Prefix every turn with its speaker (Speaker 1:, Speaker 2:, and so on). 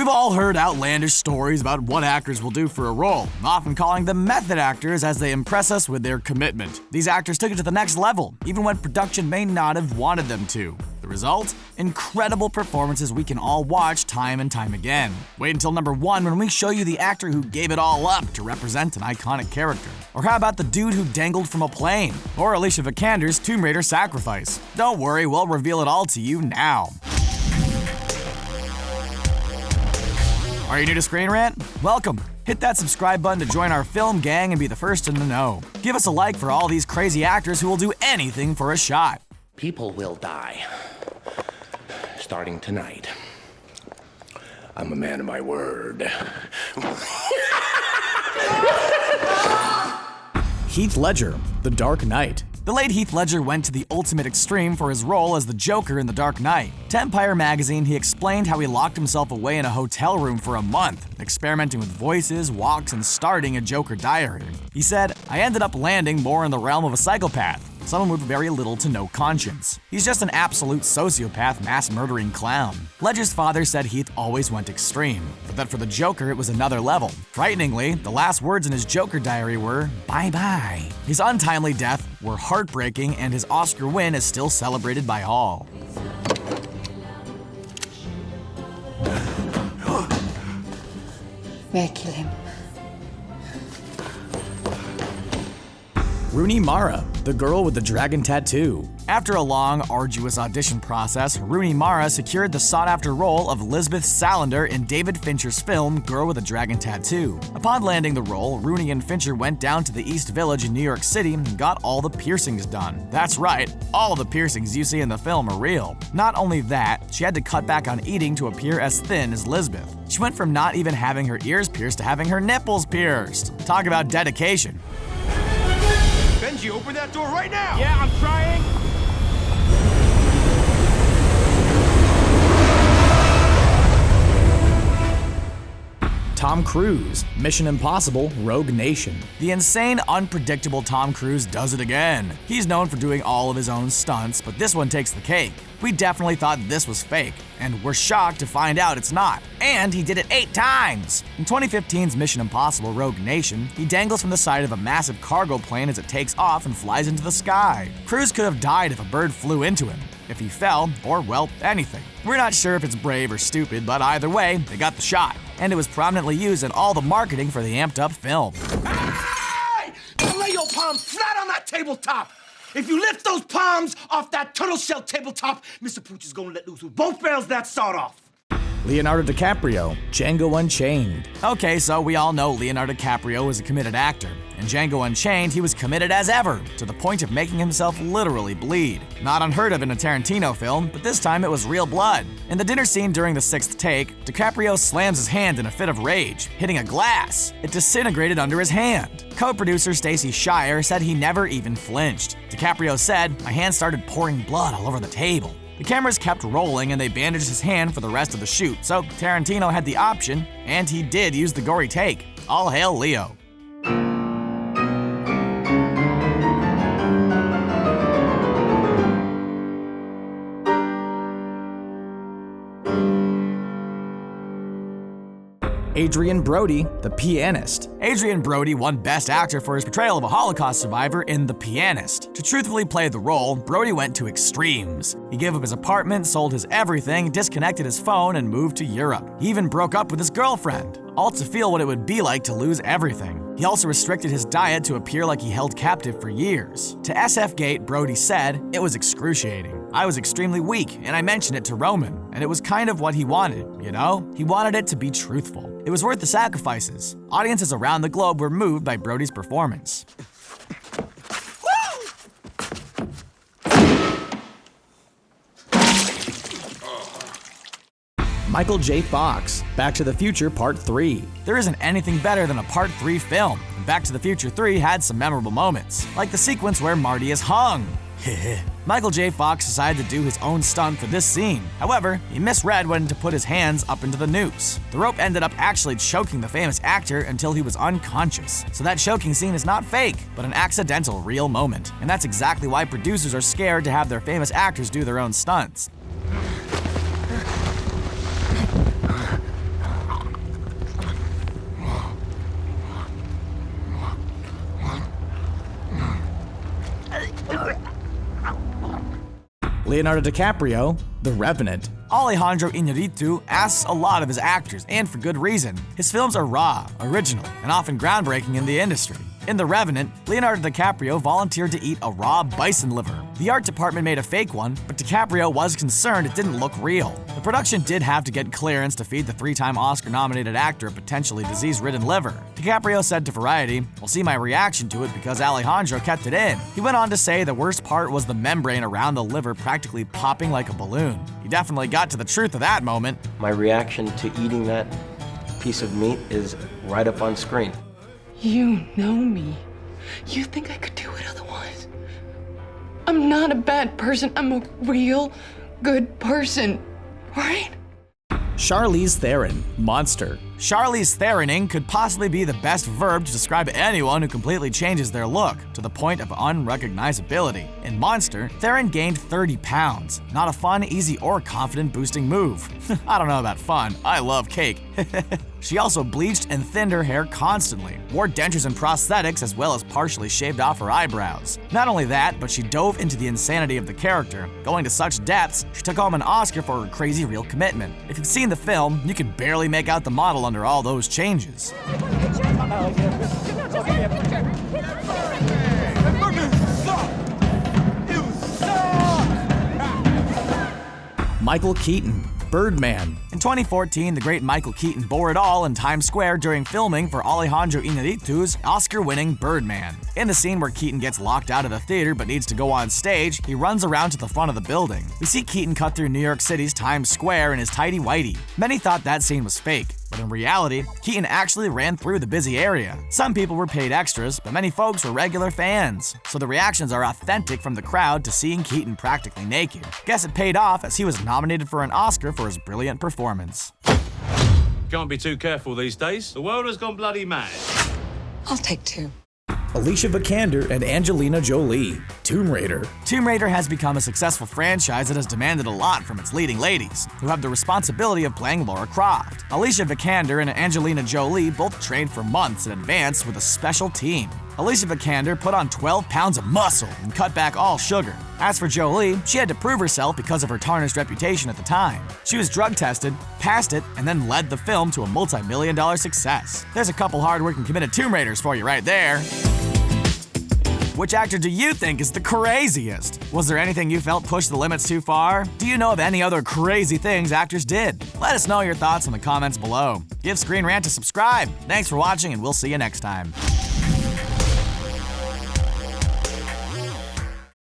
Speaker 1: We've all heard outlandish stories about what actors will do for a role, often calling them method actors as they impress us with their commitment. These actors took it to the next level, even when production may not have wanted them to. The result? Incredible performances we can all watch time and time again. Wait until number 1 when we show you the actor who gave it all up to represent an iconic character. Or how about the dude who dangled from a plane? Or Alicia Vikander's Tomb Raider sacrifice? Don't worry, we'll reveal it all to you now. Are you new to Screen Rant? Welcome! Hit that subscribe button to join our film gang and be the first in the know. Give us a like for all these crazy actors who will do anything for a shot.
Speaker 2: People will die. Starting tonight. I'm a man of my word.
Speaker 1: Heath Ledger, The Dark Knight. The late Heath Ledger went to the ultimate extreme for his role as the Joker in The Dark Knight. To Empire magazine, he explained how he locked himself away in a hotel room for a month, experimenting with voices, walks, and starting a Joker diary. He said, "I ended up landing more in the realm of a psychopath, someone with very little to no conscience. He's just an absolute sociopath, mass-murdering clown." Ledger's father said Heath always went extreme, but that for the Joker it was another level. Frighteningly, the last words in his Joker diary were, "Bye-bye." His untimely death were heartbreaking, and his Oscar win is still celebrated by all.
Speaker 3: Kill him.
Speaker 1: Rooney Mara, the girl with the dragon tattoo. After a long, arduous audition process, Rooney Mara secured the sought-after role of Lisbeth Salander in David Fincher's film Girl with a Dragon Tattoo. Upon landing the role, Rooney and Fincher went down to the East Village in New York City and got all the piercings done. That's right, all the piercings you see in the film are real. Not only that, she had to cut back on eating to appear as thin as Lisbeth. She went from not even having her ears pierced to having her nipples pierced. Talk about dedication.
Speaker 4: Benji, open that door right now!
Speaker 5: Yeah, I'm trying.
Speaker 1: Tom Cruise, Mission Impossible, Rogue Nation. The insane, unpredictable Tom Cruise does it again. He's known for doing all of his own stunts, but this one takes the cake. We definitely thought this was fake, and we're shocked to find out it's not. And he did it 8 times! In 2015's Mission Impossible Rogue Nation, he dangles from the side of a massive cargo plane as it takes off and flies into the sky. Cruise could have died if a bird flew into him, if he fell, or, well, anything. We're not sure if it's brave or stupid, but either way, they got the shot. And it was prominently used in all the marketing for the amped-up film.
Speaker 4: Hey! Now lay your palms flat on that tabletop! If you lift those palms off that turtle shell tabletop, Mr. Pooch is gonna let loose with both barrels of that sawed off.
Speaker 1: Leonardo DiCaprio, Django Unchained. Okay, so we all know Leonardo DiCaprio is a committed actor. In Django Unchained, he was committed as ever, to the point of making himself literally bleed. Not unheard of in a Tarantino film, but this time it was real blood. In the dinner scene during the 6th take, DiCaprio slams his hand in a fit of rage, hitting a glass. It disintegrated under his hand. Co-producer Stacey Shire said he never even flinched. DiCaprio said, "My hand started pouring blood all over the table." The cameras kept rolling and they bandaged his hand for the rest of the shoot, so Tarantino had the option, and he did use the gory take. All hail Leo. Adrien Brody, The Pianist. Adrien Brody won Best Actor for his portrayal of a Holocaust survivor in The Pianist. To truthfully play the role, Brody went to extremes. He gave up his apartment, sold his everything, disconnected his phone, and moved to Europe. He even broke up with his girlfriend, all to feel what it would be like to lose everything. He also restricted his diet to appear like he held captive for years. To SFGate, Brody said, "It was excruciating. I was extremely weak, and I mentioned it to Roman, and it was kind of what he wanted, you know? He wanted it to be truthful. It was worth the sacrifices." Audiences around the globe were moved by Brody's performance. Michael J.Fox, Back to the Future Part 3. There isn't anything better than a Part 3 film, and Back to the Future 3 had some memorable moments, like the sequence where Marty is hung. Michael J.Fox decided to do his own stunt for this scene. However, he misread when to put his hands up into the noose. The rope ended up actually choking the famous actor until he was unconscious. So that choking scene is not fake, but an accidental real moment. And that's exactly why producers are scared to have their famous actors do their own stunts. Leonardo DiCaprio, The Revenant. Alejandro Iñárritu asks a lot of his actors, and for good reason. His films are raw, original, and often groundbreaking in the industry. In The Revenant, Leonardo DiCaprio volunteered to eat a raw bison liver. The art department made a fake one, but DiCaprio was concerned it didn't look real. The production did have to get clearance to feed the three-time Oscar-nominated actor a potentially disease-ridden liver. DiCaprio said to Variety, "We'll see my reaction to it because Alejandro kept it in." He went on to say the worst part was the membrane around the liver practically popping like a balloon. He definitely got to the truth of that moment.
Speaker 3: My reaction to eating that piece of meat is right up on screen.
Speaker 5: You know me. You think I could do it otherwise? I'm not a bad person. I'm a real good person, right?
Speaker 1: Charlize Theron, Monster. Charlize Theroning could possibly be the best verb to describe anyone who completely changes their look to the point of unrecognizability. In Monster, Theron gained 30 pounds. Not a fun, easy, or confident-boosting move. I don't know about fun. I love cake. She also bleached and thinned her hair constantly, wore dentures and prosthetics, as well as partially shaved off her eyebrows. Not only that, but she dove into the insanity of the character. Going to such depths, she took home an Oscar for her crazy real commitment. If you've seen the film, you can barely make out the model under all those changes. Michael Keaton, Birdman. In 2014, the great Michael Keaton bore it all in Times Square during filming for Alejandro Iñárritu's Oscar-winning Birdman. In the scene where Keaton gets locked out of the theater but needs to go on stage, he runs around to the front of the building. We see Keaton cut through New York City's Times Square in his tighty-whitey. Many thought that scene was fake, but in reality, Keaton actually ran through the busy area. Some people were paid extras, but many folks were regular fans. So the reactions are authentic from the crowd to seeing Keaton practically naked. Guess it paid off as he was nominated for an Oscar for his brilliant performance.
Speaker 6: Can't be too careful these days. The world has gone bloody mad.
Speaker 5: I'll take two.
Speaker 1: Alicia Vikander and Angelina Jolie, Tomb Raider. Tomb Raider has become a successful franchise that has demanded a lot from its leading ladies, who have the responsibility of playing Lara Croft. Alicia Vikander and Angelina Jolie both trained for months in advance with a special team. Alicia Vikander put on 12 pounds of muscle and cut back all sugar. As for Jolie, she had to prove herself because of her tarnished reputation at the time. She was drug tested, passed it, and then led the film to a multi-million-dollar success. There's a couple hard-working committed Tomb Raiders for you right there. Which actor do you think is the craziest? Was there anything you felt pushed the limits too far? Do you know of any other crazy things actors did? Let us know your thoughts in the comments below. Give Screen Rant a subscribe. Thanks for watching, and we'll see you next time.